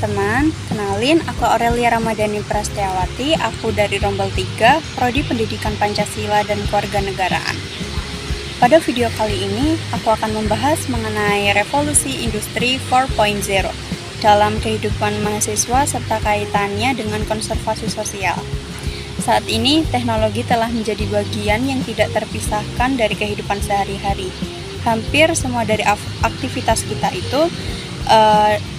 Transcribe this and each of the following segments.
teman-teman, kenalin aku Aurelia Ramadhani Prastiawati, aku dari Rombel 3, Prodi Pendidikan Pancasila dan Kewarganegaraan. Pada video kali ini, aku akan membahas mengenai revolusi industri 4.0 dalam kehidupan mahasiswa serta kaitannya dengan konservasi sosial. Saat ini, teknologi telah menjadi bagian yang tidak terpisahkan dari kehidupan sehari-hari. Hampir semua dari aktivitas kita itu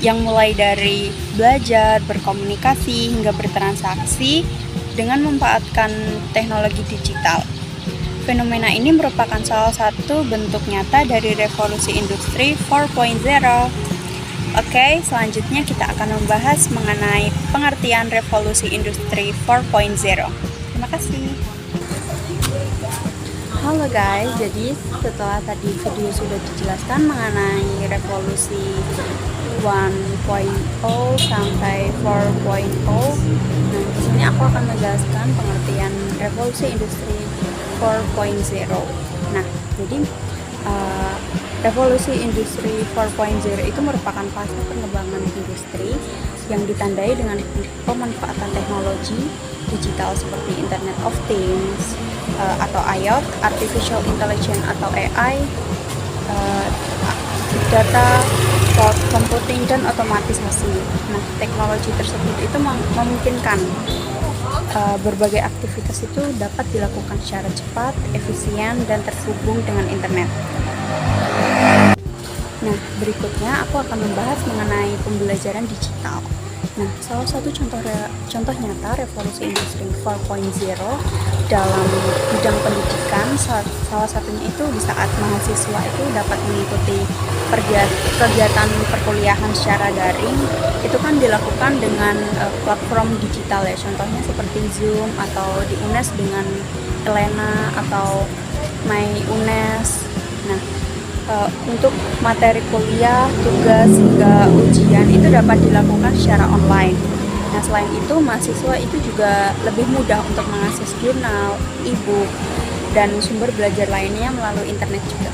yang mulai dari belajar, berkomunikasi, hingga bertransaksi dengan memanfaatkan teknologi digital. Fenomena ini merupakan salah satu bentuk nyata dari revolusi industri 4.0. Oke, selanjutnya kita akan membahas mengenai pengertian revolusi industri 4.0. Terima kasih. Halo guys, jadi setelah tadi video sudah dijelaskan mengenai revolusi 1.0 sampai 4.0, nah di sini aku akan menjelaskan pengertian revolusi industri 4.0. Nah, jadi revolusi industri 4.0 itu merupakan fase pengembangan industri yang ditandai dengan pemanfaatan teknologi digital seperti Internet of Things atau IoT, Artificial Intelligence atau AI, data, cloud computing, dan otomatisasi. Nah, teknologi tersebut itu memungkinkan berbagai aktivitas itu dapat dilakukan secara cepat, efisien, dan terhubung dengan internet. Nah, berikutnya aku akan membahas mengenai pembelajaran digital. Nah, salah satu contoh nyata revolusi industri 4.0 dalam bidang pendidikan, salah satunya itu di saat mahasiswa itu dapat mengikuti kegiatan perkuliahan secara daring, itu kan dilakukan dengan platform digital ya, contohnya seperti Zoom atau di UNES dengan Elena atau My UNES. Nah, untuk materi kuliah, tugas, hingga ujian itu dapat dilakukan secara online. Nah, selain itu mahasiswa itu juga lebih mudah untuk mengakses jurnal, e-book, dan sumber belajar lainnya melalui internet juga.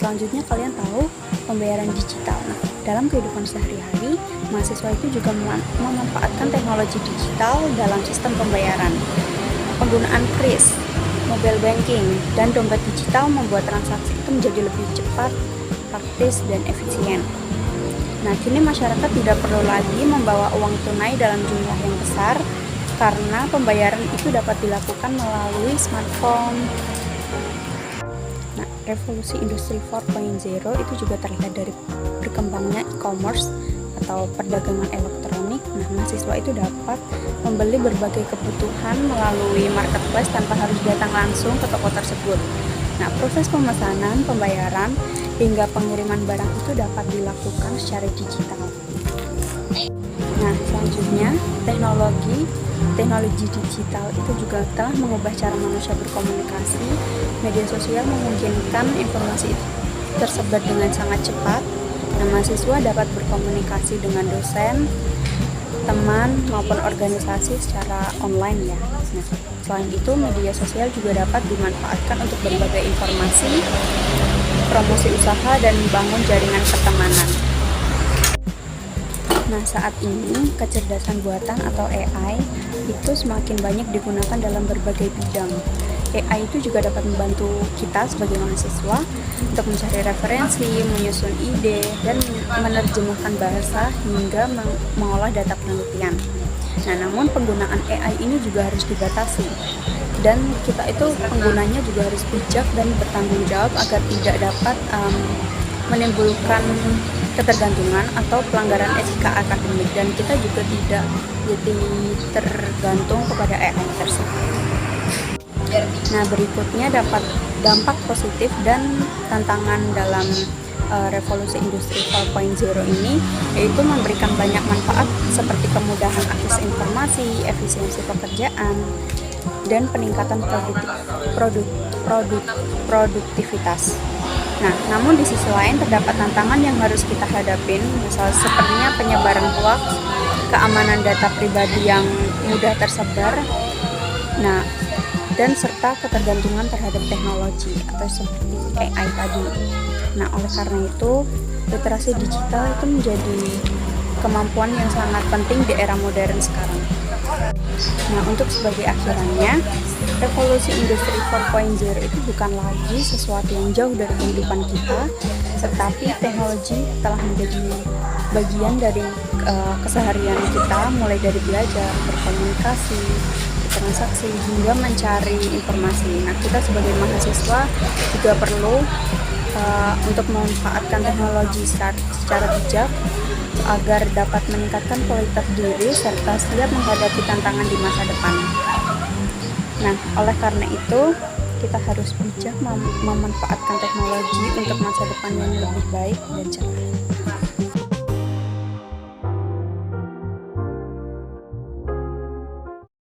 Selanjutnya kalian tahu pembayaran digital. Nah, dalam kehidupan sehari-hari, mahasiswa itu juga memanfaatkan teknologi digital dalam sistem pembayaran. Penggunaan kris, mobile banking, dan dompet digital membuat transaksi itu menjadi lebih cepat, praktis, dan efisien. Nah, kini masyarakat tidak perlu lagi membawa uang tunai dalam jumlah yang besar karena pembayaran itu dapat dilakukan melalui smartphone. Nah, revolusi industri 4.0 itu juga terlihat dari berkembangnya e-commerce atau perdagangan elektronik. Nah, mahasiswa itu dapat membeli berbagai kebutuhan melalui marketplace tanpa harus datang langsung ke toko tersebut. Nah, proses pemesanan, pembayaran, hingga pengiriman barang itu dapat dilakukan secara digital. Nah, selanjutnya teknologi digital itu juga telah mengubah cara manusia berkomunikasi. Media sosial memungkinkan informasi tersebar dengan sangat cepat. Nah, mahasiswa dapat berkomunikasi dengan dosen, teman, maupun organisasi secara online ya. Nah, selain itu media sosial juga dapat dimanfaatkan untuk berbagai informasi, promosi usaha, dan membangun jaringan pertemanan. Nah, saat ini kecerdasan buatan atau AI itu semakin banyak digunakan dalam berbagai bidang. AI itu juga dapat membantu kita sebagai mahasiswa untuk mencari referensi, menyusun ide, dan menerjemahkan bahasa hingga mengolah data penelitian. Nah, namun penggunaan AI ini juga harus dibatasi, dan kita itu penggunanya juga harus bijak dan bertanggung jawab agar tidak dapat menimbulkan ketergantungan atau pelanggaran etika akademik, dan kita juga tidak jadi tergantung kepada AI tersebut. Nah, berikutnya dapat dampak positif dan tantangan dalam revolusi industri 4.0 ini, yaitu memberikan banyak manfaat seperti kemudahan akses informasi, efisiensi pekerjaan, dan peningkatan produktivitas. Nah, namun di sisi lain terdapat tantangan yang harus kita hadapin, misalnya sepertinya penyebaran hoax, keamanan data pribadi yang mudah tersebar, nah, dan serta ketergantungan terhadap teknologi atau seperti AI tadi. Nah, oleh karena itu literasi digital itu menjadi kemampuan yang sangat penting di era modern sekarang. Nah, untuk sebagai akhirannya, revolusi industri 4.0 itu bukan lagi sesuatu yang jauh dari kehidupan kita, tetapi teknologi telah menjadi bagian dari keseharian kita, mulai dari belajar, berkomunikasi, bertransaksi, hingga mencari informasi. Nah, kita sebagai mahasiswa juga perlu untuk memanfaatkan teknologi secara bijak agar dapat meningkatkan kualitas diri serta siap menghadapi tantangan di masa depan. Nah, oleh karena itu, kita harus bijak memanfaatkan teknologi untuk masa depan yang lebih baik dan cerah.